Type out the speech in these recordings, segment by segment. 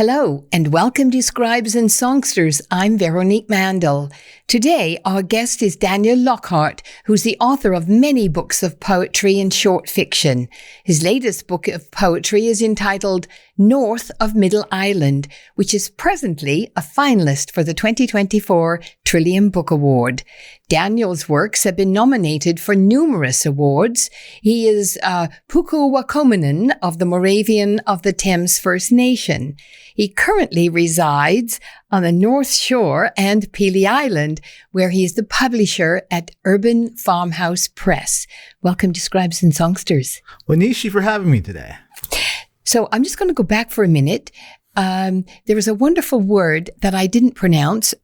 Hello and welcome to Scribes and Songsters. I'm Veronique Mandel. Today, our guest is Daniel Lockhart, who's the author of many books of poetry and short fiction. His latest book of poetry is entitled North of Middle Island, which is presently a finalist for the 2024 Trillium Book Award. Daniel's works have been nominated for numerous awards. He is pùkuwànkoamimëns of the Moravian of the Thames First Nation. He currently resides on the North Shore and Pelee Island, where he is the publisher at Urban Farmhouse Press. Welcome to Scribes and Songsters. Well, Nishi, for having me today. So I'm just going to go back for a minute. There was a wonderful word that I didn't pronounce.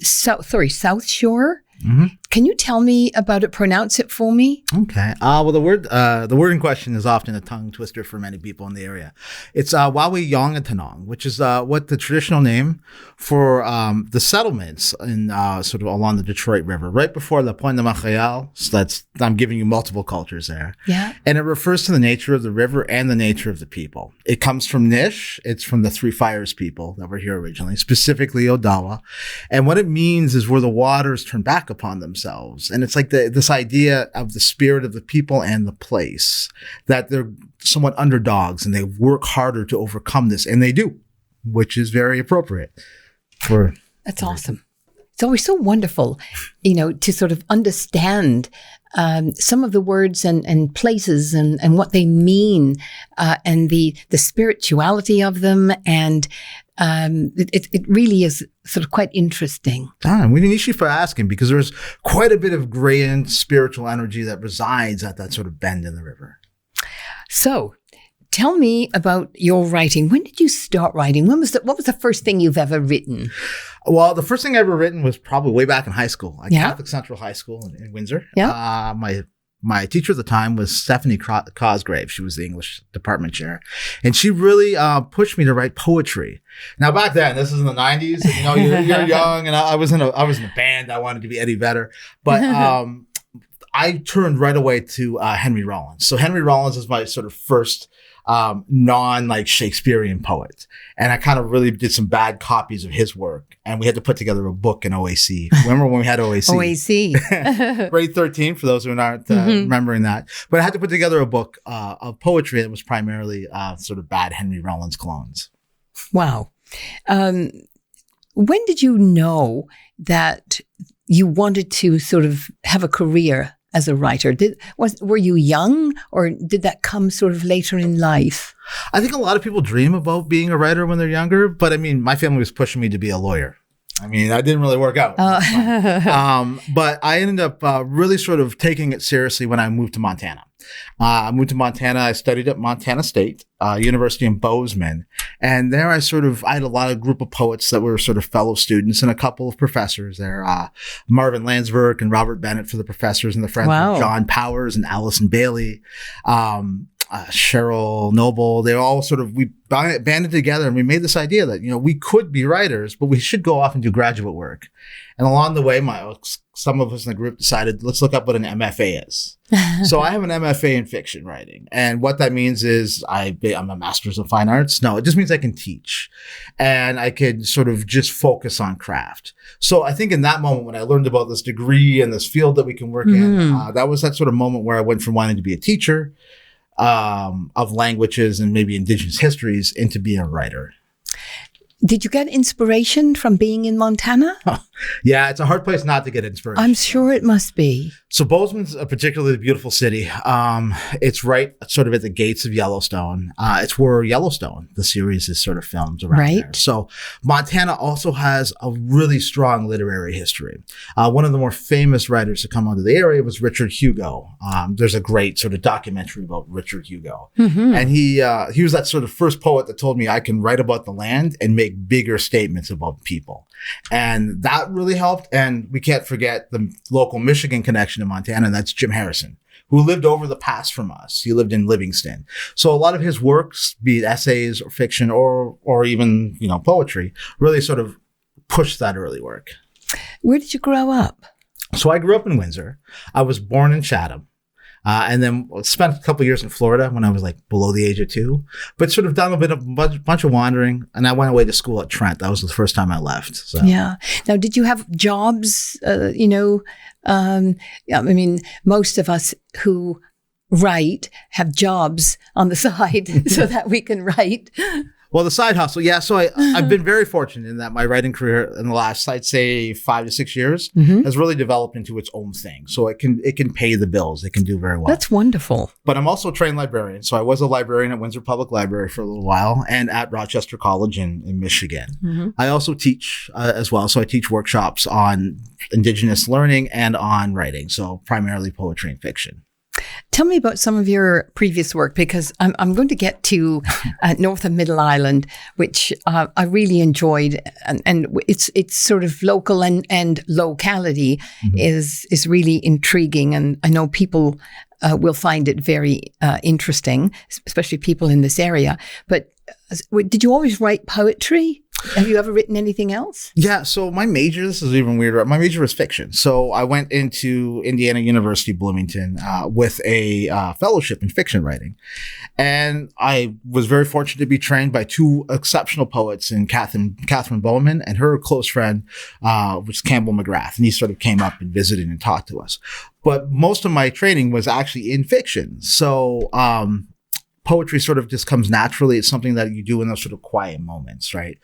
South Shore. Mm-hmm. Can you tell me about it? Pronounce it for me. Okay. Well, the word in question is often a tongue twister for many people in the area. It's Waawiiyaatanong, which is what the traditional name for the settlements in sort of along the Detroit River, right before the Point de Montreal. So I'm giving you multiple cultures there. Yeah. And it refers to the nature of the river and the nature of the people. It comes from Nish. It's from the Three Fires people that were here originally, specifically Odawa. And what it means is where the waters turn back upon themselves. And it's like this idea of the spirit of the people and the place, that they're somewhat underdogs and they work harder to overcome this. And they do, which is very appropriate. That's awesome. It's always so wonderful, to sort of understand some of the words and places and what they mean and the spirituality of them. And it really is sort of quite interesting. We need you for asking, because there's quite a bit of grand spiritual energy that resides at that sort of bend in the river. So tell me about your writing. When did you start writing? What was the first thing you've ever written? Well, the first thing I ever written was probably way back in high school, at Catholic Central High School in Windsor. Yeah. My teacher at the time was Stephanie Cosgrave. She was the English department chair. And she really pushed me to write poetry. Now, back then, this is in the 90s. You're young, and I was in a band. I wanted to be Eddie Vedder. But I turned right away to Henry Rollins. So Henry Rollins is my sort of first Shakespearean poet. And I kind of really did some bad copies of his work. And we had to put together a book in OAC. Remember when we had OAC? OAC. Grade 13, for those who aren't remembering that. But I had to put together a book of poetry that was primarily sort of bad Henry Rollins clones. Wow. When did you know that you wanted to sort of have a career as a writer? Were you young, or did that come sort of later in life? I think a lot of people dream about being a writer when they're younger, but my family was pushing me to be a lawyer. That didn't really work out. But I ended up really sort of taking it seriously when I moved to Montana. I moved to Montana. I studied at Montana State University in Bozeman. And there I had a lot of group of poets that were sort of fellow students and a couple of professors there. Marvin Landsberg and Robert Bennett for the professors, and the friends of John Powers and Allison Bailey. Cheryl Noble, they all we banded together, and we made this idea that, we could be writers, but we should go off and do graduate work. And along the way, some of us in the group decided, let's look up what an MFA is. So I have an MFA in fiction writing. And what that means is I'm a master's of fine arts. No, it just means I can teach, and I could sort of just focus on craft. So I think in that moment, when I learned about this degree and this field that we can work in, that was that sort of moment where I went from wanting to be a teacher of languages and maybe indigenous histories into being a writer. Did you get inspiration from being in Montana? Yeah, it's a hard place not to get inspiration. I'm sure it must be. So Bozeman's a particularly beautiful city. It's right sort of at the gates of Yellowstone. It's where Yellowstone, the series, is sort of filmed around there. So Montana also has a really strong literary history. One of the more famous writers to come onto the area was Richard Hugo. There's a great sort of documentary about Richard Hugo. Mm-hmm. And he was that sort of first poet that told me I can write about the land and make bigger statements about people. And that really helped. And we can't forget the local Michigan connection to Montana, and that's Jim Harrison, who lived over the pass from us. He lived in Livingston. So a lot of his works, be it essays or fiction or even, poetry, really sort of pushed that early work. Where did you grow up? So I grew up in Windsor. I was born in Chatham. And then spent a couple of years in Florida when I was like below the age of 2, but sort of done a bunch of wandering. And I went away to school at Trent. That was the first time I left. So. Yeah. Now, did you have jobs? I mean, most of us who write have jobs on the side so that we can write. Well, the side hustle, yeah. So I've been very fortunate in that my writing career in the last, I'd say, 5 to 6 years has really developed into its own thing. So it can pay the bills. It can do very well. That's wonderful. But I'm also a trained librarian. So I was a librarian at Windsor Public Library for a little while and at Rochester College in Michigan. I also teach as well. So I teach workshops on Indigenous learning and on writing. So primarily poetry and fiction. Tell me about some of your previous work, because I'm going to get to North and Middle Island, which I really enjoyed, and it's sort of local and locality is really intriguing, and I know people will find it very interesting, especially people in this area. But did you always write poetry? Have you ever written anything else? Yeah. So my major, this is even weirder. My major was fiction. So I went into Indiana University, Bloomington, with a fellowship in fiction writing. And I was very fortunate to be trained by 2 exceptional poets in Catherine Bowman and her close friend, was Campbell McGrath. And he sort of came up and visited and talked to us. But most of my training was actually in fiction. So, poetry sort of just comes naturally. It's something that you do in those sort of quiet moments, right?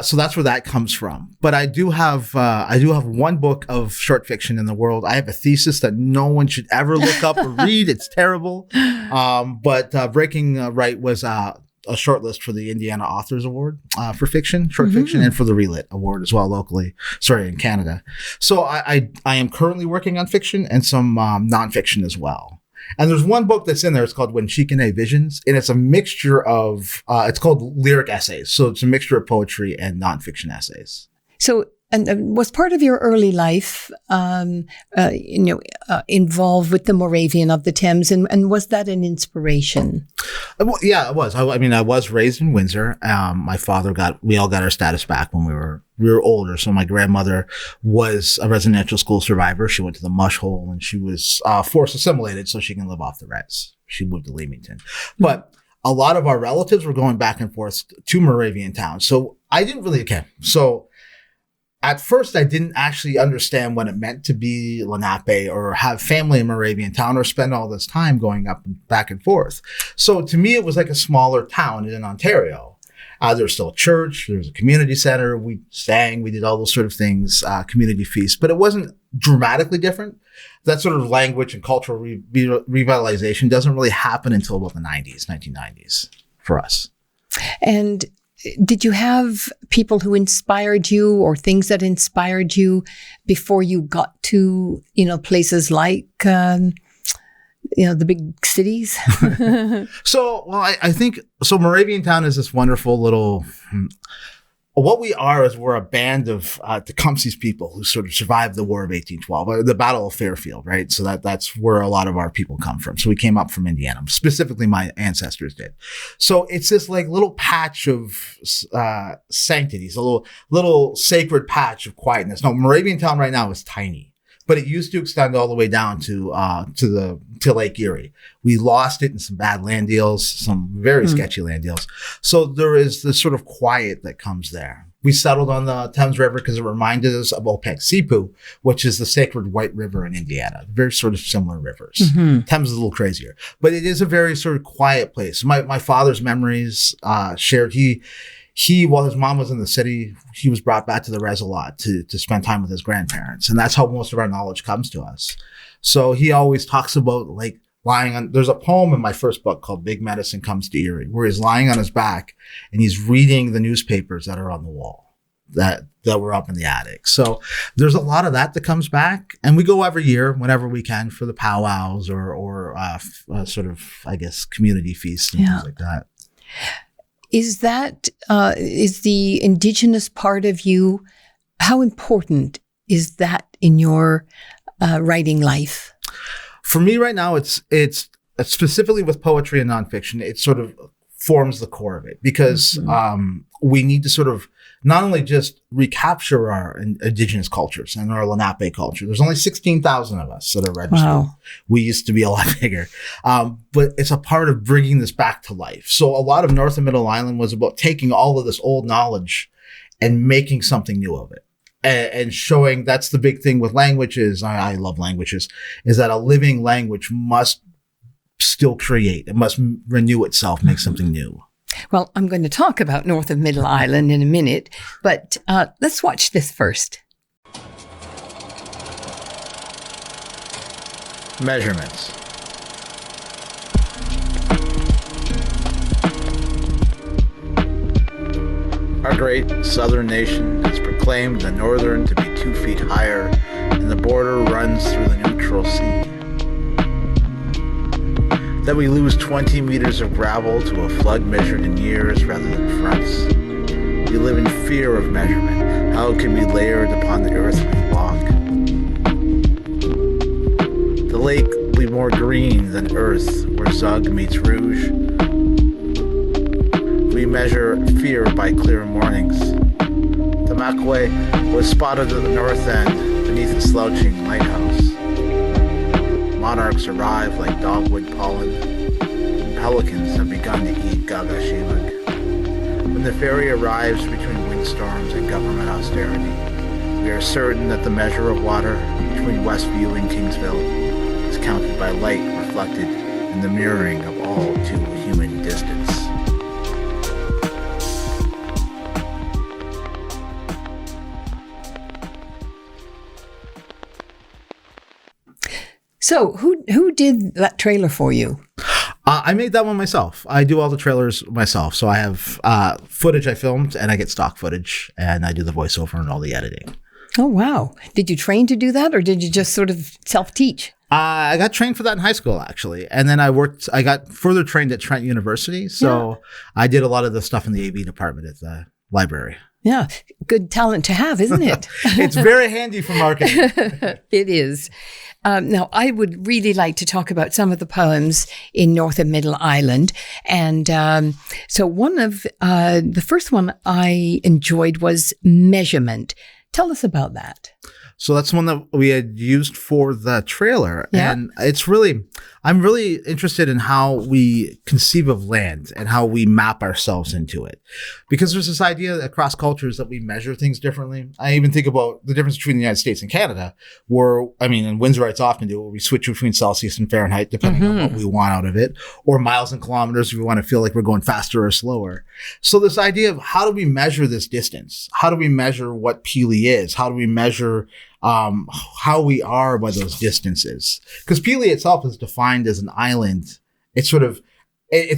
So that's where that comes from. But I do have one book of short fiction in the world. I have a thesis that no one should ever look up or read. It's terrible. But Breaking Right was a shortlist for the Indiana Authors Award for fiction, short fiction, and for the Relit Award as well locally. Sorry, in Canada. So I am currently working on fiction and some nonfiction as well. And there's one book that's in there. It's called Wenchikane Visions. And it's a mixture of, it's called lyric essays. So it's a mixture of poetry and nonfiction essays. So, and was part of your early life, involved with the Moravian of the Thames? And was that an inspiration? Well, yeah, it was. I mean, I was raised in Windsor. My father we all got our status back when we were older. So my grandmother was a residential school survivor. She went to the mush hole and she was forced assimilated so she can live off the res. She moved to Leamington. But a lot of our relatives were going back and forth to Moravian towns. So I didn't really care. So at first, I didn't actually understand what it meant to be Lenape or have family in Moravian town or spend all this time going up and back and forth. So to me, it was like a smaller town in Ontario. There was still a church. There was a community center. We sang. We did all those sort of things, community feasts. But it wasn't dramatically different. That sort of language and cultural revitalization doesn't really happen until about the 1990s for us. And did you have people who inspired you or things that inspired you before you got to, places like, the big cities? So, well, I think, so Moravian Town is this wonderful little, what we are is we're a band of Tecumseh's people who sort of survived the War of 1812, the Battle of Fairfield, right? So that's where a lot of our people come from. So we came up from Indiana, specifically my ancestors did. So it's this like little patch of sanctities, a little sacred patch of quietness. Now, Moravian Town right now is tiny, but it used to extend all the way down to Lake Erie. We lost it in some bad land deals, some very sketchy land deals. So there is this sort of quiet that comes there. We settled on the Thames River because it reminded us of Opek-Sipu, which is the sacred white river in Indiana. Very sort of similar rivers. Thames is a little crazier, but it is a very sort of quiet place. My father's memories shared. While his mom was in the city, he was brought back to the res a lot to spend time with his grandparents. And that's how most of our knowledge comes to us. So he always talks about like lying on, there's a poem in my first book called Big Medicine Comes to Erie, where he's lying on his back and he's reading the newspapers that are on the wall that were up in the attic. So there's a lot of that comes back. And we go every year whenever we can for the powwows or sort of, I guess, community feasts and things like that. Is the Indigenous part of you, how important is that in your writing life? For me right now, it's specifically with poetry and nonfiction, it sort of forms the core of it because we need to sort of not only just recapture our indigenous cultures and our Lenape culture. There's only 16,000 of us that are registered. Wow. We used to be a lot bigger. But it's a part of bringing this back to life. So a lot of North and Middle Island was about taking all of this old knowledge and making something new of it. And showing that's the big thing with languages. I love languages, is that a living language must still create. It must renew itself, make something new. Well, I'm going to talk about North and Middle Island in a minute, but let's watch this first. Measurements. Our great southern nation has proclaimed the northern to be 2 feet higher, and the border runs through the neutral sea. That we lose 20 meters of gravel to a flood measured in years rather than fronts. We live in fear of measurement. How it can be layered upon the earth we walk. The lake will be more green than earth where Zug meets Rouge. We measure fear by clear mornings. The Makwe was spotted at the north end beneath a slouching lighthouse. Monarchs arrive like dogwood pollen, and pelicans have begun to eat gagashimag. When the ferry arrives between windstorms and government austerity, we are certain that the measure of water between Westview and Kingsville is counted by light reflected in the mirroring of all too human distance. So who did that trailer for you? I made that one myself. I do all the trailers myself. So I have footage I filmed, and I get stock footage, and I do the voiceover and all the editing. Oh, wow. Did you train to do that, or did you just sort of self-teach? I got trained for that in high school, actually. And then I got further trained at Trent University. So I did a lot of the stuff in the AV department at the library. Yeah. Good talent to have, isn't it? It's very handy for marketing. It is. Now, I would really like to talk about some of the poems in North and Middle Island. And so one of the first one I enjoyed was Measurement. Tell us about that. So that's one that we had used for the trailer. Yeah. And I'm really interested in how we conceive of land and how we map ourselves into it. Because there's this idea across cultures that we measure things differently. I even think about the difference between the United States and Canada, and Windsorites often do, where we switch between Celsius and Fahrenheit, depending on what we want out of it, or miles and kilometers if we want to feel like we're going faster or slower. So this idea of how do we measure this distance? How do we measure what Pelee is? How do we measure how we are by those distances? Because Pelee itself is defined as an island. It's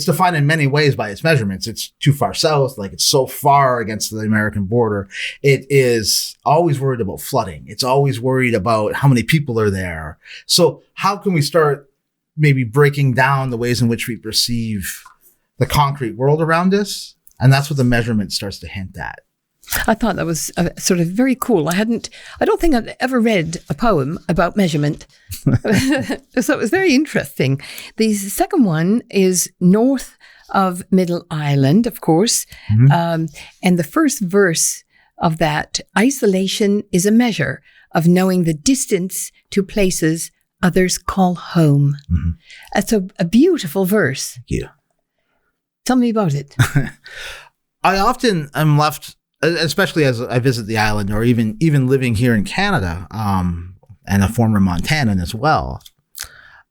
defined in many ways by its measurements. It's too far south, like it's so far against the American border. It is always worried about flooding. It's always worried about how many people are there. So how can we start maybe breaking down the ways in which we perceive the concrete world around us? And that's what the measurement starts to hint at. I thought that was sort of very cool. I don't think I'd ever read a poem about measurement. So it was very interesting. The second one is North of Middle Island, of course. Mm-hmm. And the first verse of that, isolation is a measure of knowing the distance to places others call home. Mm-hmm. That's a beautiful verse. Thank you. Tell me about it. I often am left, especially as I visit the island, or even living here in Canada, and a former Montanan as well,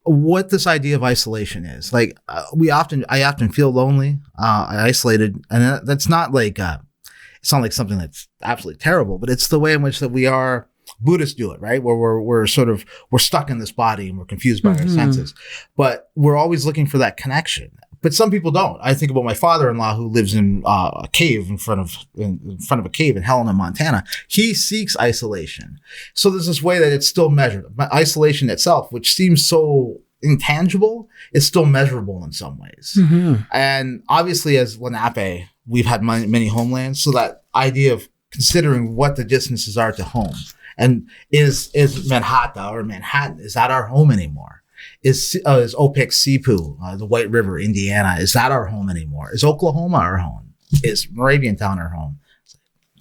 what this idea of isolation is. Like, I often feel lonely, isolated, and that's not like, it's not like something that's absolutely terrible, but it's the way in which that we are. Buddhists do it, right? Where we're stuck in this body and we're confused by our senses, but we're always looking for that connection. But some people don't. I think about my father-in-law who lives in a cave in front of a cave in Helena, Montana. He seeks isolation. So there's this way that it's still measured. Isolation itself, which seems so intangible, is still measurable in some ways. Mm-hmm. And obviously, as Lenape, we've had many homelands. So that idea of considering what the distances are to home, and is Manhattan, is that our home anymore? Is Opik-Sipu, the White River, Indiana, is that our home anymore? Is Oklahoma our home? Is Moravian Town our home?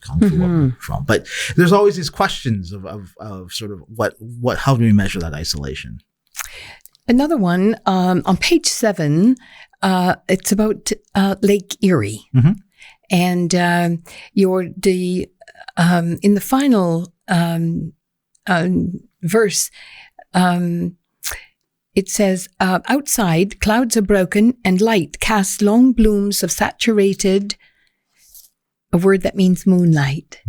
kung fu from. But there's always these questions of sort of what how do we measure that isolation? Another one on page 7, it's about Lake Erie, and in the final verse. It says, outside, clouds are broken and light casts long blooms of saturated, a word that means moonlight.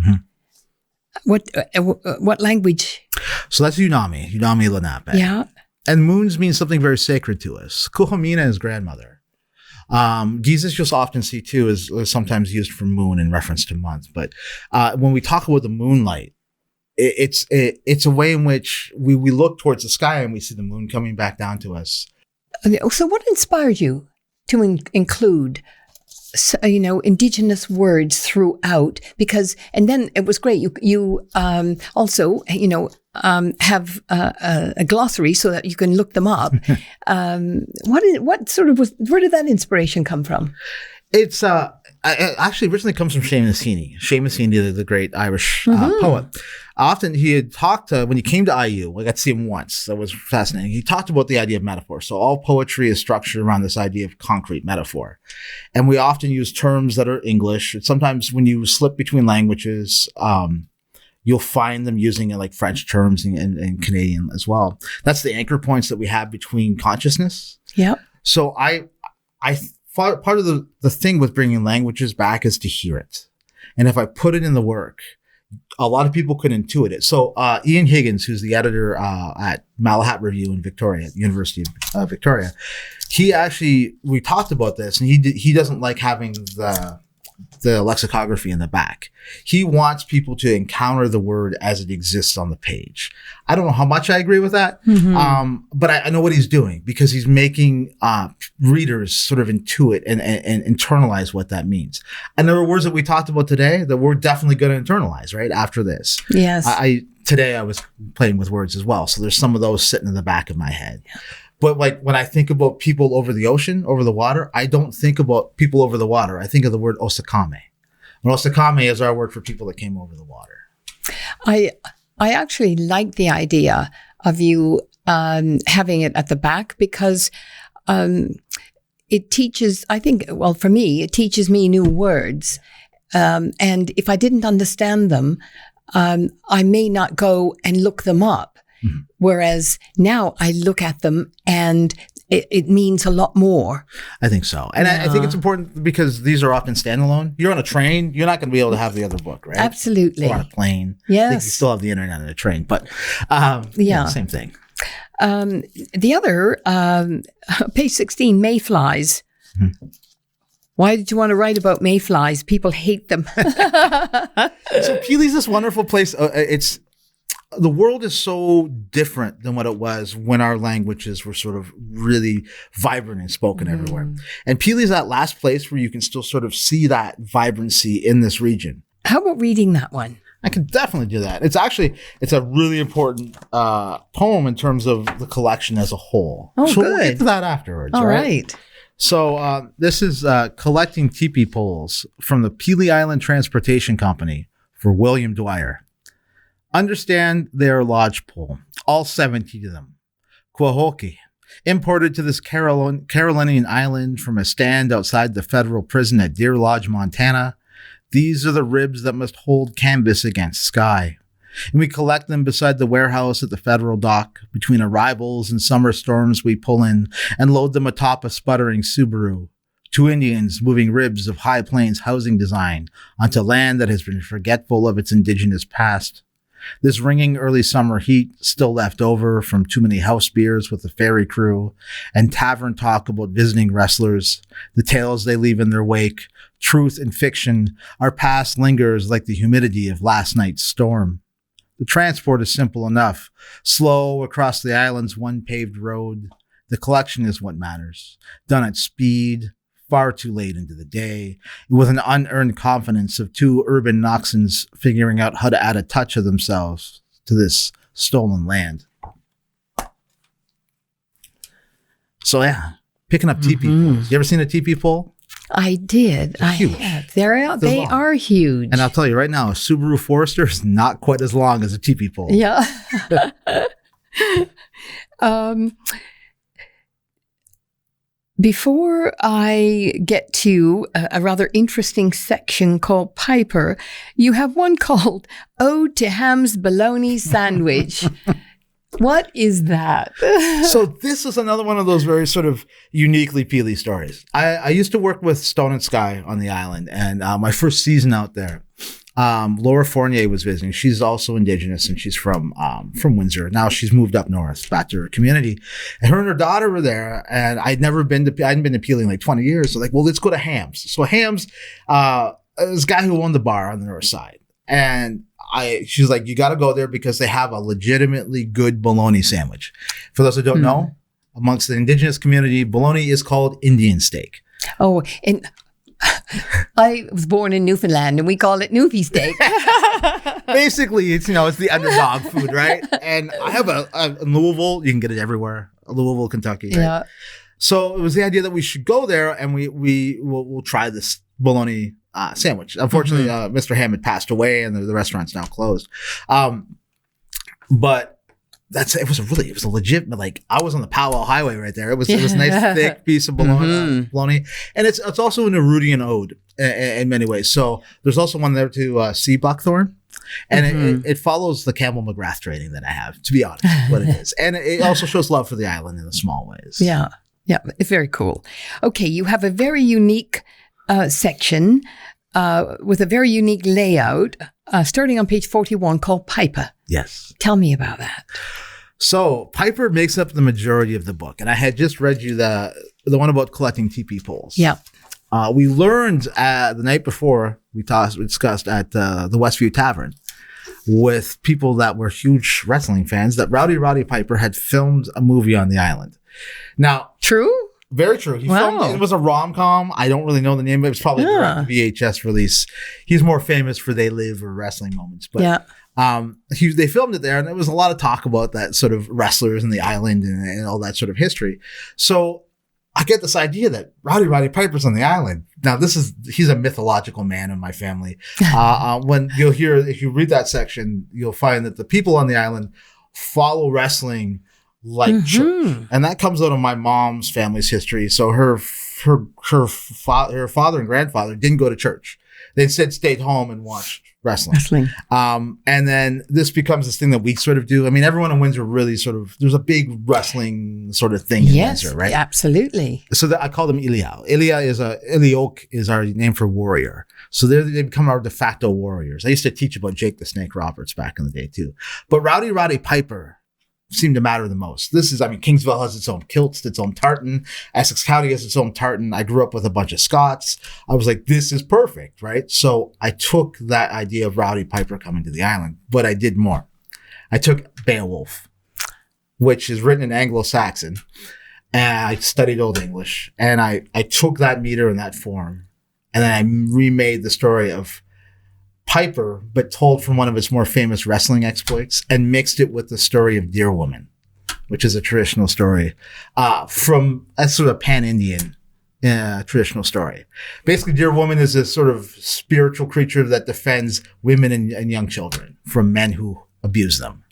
What language? So that's Unami Lenape. Yeah. And moons mean something very sacred to us. Kuhamina is grandmother. Jesus, you'll often see too, is sometimes used for moon in reference to month. But when we talk about the moonlight, it's a way in which we look towards the sky and we see the moon coming back down to us. So what inspired you to include, indigenous words throughout? And then it was great. You also, have a glossary so that you can look them up. Where did that inspiration come from? It's actually originally comes from Seamus Heaney, the great Irish poet. Often he had talked when he came to IU, I got to see him once. That was fascinating. He talked about the idea of metaphor. So all poetry is structured around this idea of concrete metaphor. And we often use terms that are English. Sometimes when you slip between languages, you'll find them using like French terms and Canadian as well. That's the anchor points that we have between consciousness. Yeah. So I part of the thing with bringing languages back is to hear it. And if I put it in the work, a lot of people could intuit it. So Ian Higgins, who's the editor at Malahat Review in Victoria, at the University of Victoria, we talked about this, and he doesn't like having the lexicography in the back. He wants people to encounter the word as it exists on the page. I don't know how much I agree with that, but I know what he's doing, because he's making readers sort of intuit and internalize what that means. And there were words that we talked about today that we're definitely going to internalize right after this. Yes. Today I was playing with words as well, so there's some of those sitting in the back of my head. But like when I think about people over the ocean, over the water, I don't think about people over the water. I think of the word osakame. And osakame is our word for people that came over the water. I actually like the idea of you having it at the back, because it teaches, for me, it teaches me new words. And if I didn't understand them, I may not go and look them up. Whereas now I look at them and it means a lot more. I think so. And I think it's important because these are often standalone. You're on a train, you're not going to be able to have the other book, right? Absolutely. Or on a plane. Yes. I think you still have the internet on a train, but same thing. The other, page 16, mayflies. Why did you want to write about mayflies? People hate them. So Pelee's this wonderful place. The world is so different than what it was when our languages were sort of really vibrant and spoken everywhere. And Pelee's that last place where you can still sort of see that vibrancy in this region. How about reading that one? I could definitely do that. It's a really important poem in terms of the collection as a whole. Oh, so good. We'll get to that afterwards. All right. So this is Collecting Teepee Poles from the Pelee Island Transportation Company for William Dwyer. Understand they are lodge pole, all 70 of them. Quahoki, imported to this Carolinian island from a stand outside the federal prison at Deer Lodge, Montana. These are the ribs that must hold canvas against sky. And we collect them beside the warehouse at the federal dock. Between arrivals and summer storms, we pull in and load them atop a sputtering Subaru. Two Indians moving ribs of High Plains housing design onto land that has been forgetful of its indigenous past. This ringing early summer heat still left over from too many house beers with the ferry crew and tavern talk about visiting wrestlers, the tales they leave in their wake, truth and fiction, our past lingers like the humidity of last night's storm. The transport is simple enough, slow across the island's one paved road. The collection is what matters, done at speed, far too late into the day, with an unearned confidence of two urban Noxons figuring out how to add a touch of themselves to this stolen land. So yeah, picking up teepee poles. You ever seen a teepee pole? I did. They're huge. They are huge. And I'll tell you right now, a Subaru Forester is not quite as long as a teepee pole. Yeah. Before I get to a rather interesting section called Piper, you have one called Ode to Ham's Bologna Sandwich. What is that? So this is another one of those very sort of uniquely Pelee stories. I used to work with Stone and Sky on the island, and my first season out there, Laura Fournier was visiting. She's also Indigenous, and she's from Windsor. Now she's moved up north back to her community, and her daughter were there. And I hadn't been to Pelee in like 20 years. So like, well, let's go to Ham's. So Ham's, this guy who owned the bar on the north side, and she's like, you got to go there because they have a legitimately good bologna sandwich. For those who don't know, amongst the Indigenous community, bologna is called Indian steak. Oh, and I was born in Newfoundland, and we call it Newfie steak. Basically, it's the underdog food, right? And I have in Louisville, you can get it everywhere. Louisville, Kentucky. Right? Yeah. So it was the idea that we should go there, and we'll try this bologna sandwich. Unfortunately, Mr. Ham had passed away, and the restaurant's now closed. But it was a legit, like, I was on the Powell Highway right there. It was a nice thick piece of bologna, and it's also an Nerudian ode in many ways. So there's also one there to see buckthorn, and it follows the Campbell McGrath training that I have, to be honest, what it is, and it also shows love for the island in the small ways. Yeah, it's very cool. Okay, you have a very unique section with a very unique layout, starting on page 41, called Piper. Yes. Tell me about that. So Piper makes up the majority of the book, and I had just read you the one about collecting teepee poles. Yeah. We learned the night before we discussed at the Westview Tavern with people that were huge wrestling fans that Rowdy Piper had filmed a movie on the island. Now, true. Very true. He filmed it. It was a rom-com. I don't really know the name, but it was probably a direct VHS release. He's more famous for They Live or Wrestling Moments. But they filmed it there, and there was a lot of talk about that sort of wrestlers in the island and all that sort of history. So I get this idea that Rowdy Piper's on the island. Now, he's a mythological man in my family. When you'll hear, if you read that section, you'll find that the people on the island follow wrestling like church, and that comes out of my mom's family's history. So her father and grandfather didn't go to church; they instead stayed home and watched wrestling. And then this becomes this thing that we sort of do. I mean, everyone in Windsor really there's a big wrestling sort of thing in Windsor, right? Absolutely. So I call them Iliao. Iliok is our name for warrior. So they become our de facto warriors. I used to teach about Jake the Snake Roberts back in the day too. But Rowdy Piper seem to matter the most. Kingsville has its own kilts, its own tartan. Essex County has its own tartan. I grew up with a bunch of Scots. I was like, this is perfect, right? So I took that idea of Rowdy Piper coming to the island, but I did more. I took Beowulf, which is written in Anglo-Saxon, and I studied Old English, and I took that meter and that form, and then I remade the story of Piper, but told from one of its more famous wrestling exploits, and mixed it with the story of Deer Woman, which is a traditional story from a sort of pan-Indian traditional story. Basically, Deer Woman is this sort of spiritual creature that defends women and young children from men who abuse them.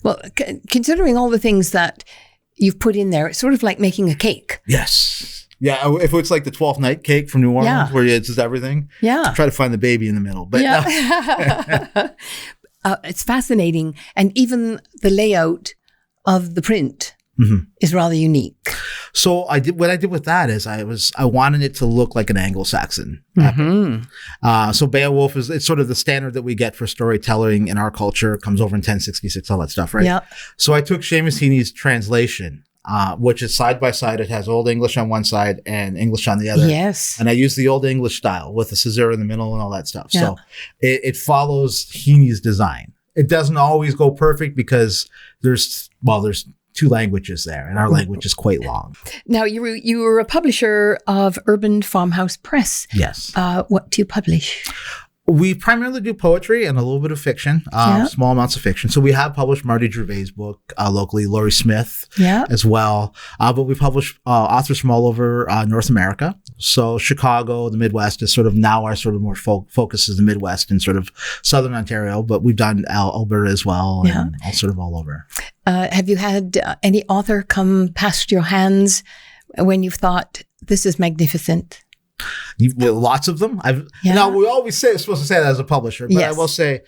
Well, considering all the things that you've put in there, it's sort of like making a cake. Yes. Yeah, if it's like the 12th night cake from New Orleans, where it's just everything. Yeah. Try to find the baby in the middle. But it's fascinating. And even the layout of the print is rather unique. So what I did with that is I wanted it to look like an Anglo-Saxon epic. So Beowulf it's sort of the standard that we get for storytelling in our culture. It comes over in 1066, all that stuff, right? Yeah. So I took Seamus Heaney's translation, which is side by side. It has Old English on one side and English on the other. Yes. And I used the Old English style with the caesura in the middle and all that stuff. Yeah. So it follows Heaney's design. It doesn't always go perfect because there's two languages there, and our language is quite long. Now, you were a publisher of Urban Farmhouse Press. Yes. What do you publish? We primarily do poetry and a little bit of fiction, small amounts of fiction. So we have published Marty Gervais' book locally, Laurie Smith as well. But we publish authors from all over North America. So Chicago, the Midwest is sort of now our sort of more focus is the Midwest and sort of Southern Ontario. But we've done Alberta as well and all over. Have you had any author come past your hands when you've thought, this is magnificent? Lots of them. Now we always say, supposed to say that as a publisher, but I will say,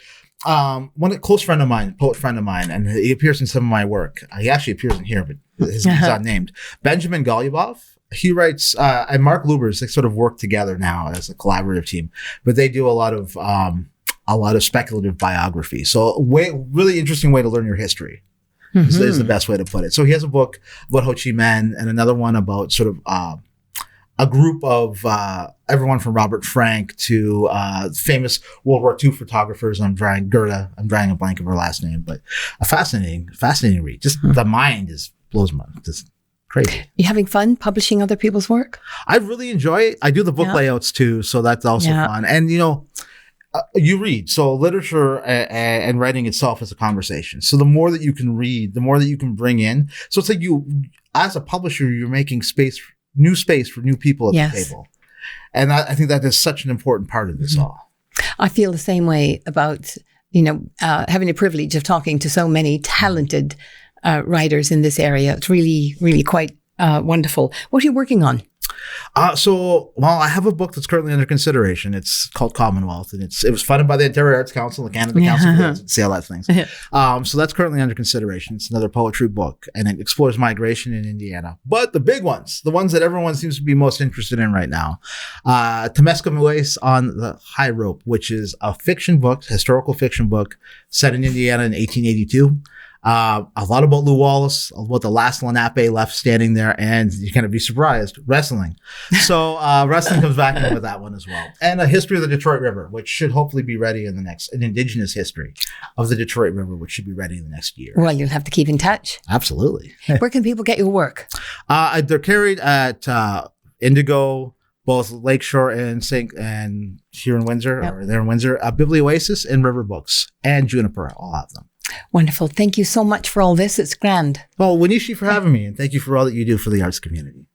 one close friend of mine, poet friend of mine, and he appears in some of my work. He actually appears in here, but he's unnamed. Benjamin Golyubov. He writes, and Mark Lubers. They sort of work together now as a collaborative team, but they do a lot of speculative biography. So, really interesting way to learn your history. Is the best way to put it. So he has a book about Ho Chi Minh and another one about sort of a group of everyone from Robert Frank to famous World War II photographers. I'm drawing a blank of her last name, but a fascinating read. Just the mind blows my mind. Just crazy. You having fun publishing other people's work? I really enjoy it. I do the book layouts too, so that's also fun. And you read. So literature and writing itself is a conversation. So the more that you can read, the more that you can bring in. So it's like you, as a publisher, you're making new space for new people at the table. And I think that is such an important part of this all. I feel the same way about, having the privilege of talking to so many talented writers in this area. It's really, really quite wonderful. What are you working on? I have a book that's currently under consideration. It's called Commonwealth, and it was funded by the Ontario Arts Council, the Canada Council for the Arts, and see all that things. So that's currently under consideration. It's another poetry book, and it explores migration in Indiana. But the big ones, the ones that everyone seems to be most interested in right now, Temescamawes on the High Rope, which is a fiction book, historical fiction book set in Indiana in 1882. A lot about Lew Wallace, about the last Lenape left standing there, and you're going to be surprised, wrestling. So wrestling comes back in with that one as well. And a history of the Detroit River, which should hopefully be ready in an indigenous history of the Detroit River, which should be ready in the next year. Well, you'll have to keep in touch. Absolutely. Where can people get your work? They're carried at Indigo, both Lakeshore and here in Windsor, or there in Windsor, Biblioasis and River Books, and Juniper, all have them. Wonderful. Thank you so much for all this. It's grand. Well, Wanishi, for having me, and thank you for all that you do for the arts community.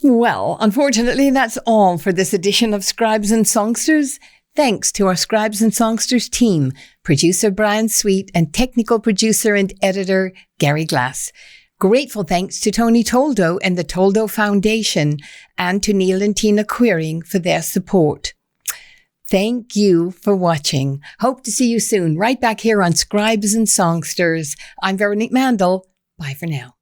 Well, unfortunately, that's all for this edition of Scribes and Songsters. Thanks to our Scribes and Songsters team, producer Brian Sweet and technical producer and editor Gary Glass. Grateful thanks to Tony Toldo and the Toldo Foundation, and to Neil and Tina Queering for their support. Thank you for watching. Hope to see you soon, right back here on Scribes and Songsters. I'm Veronique Mandel. Bye for now.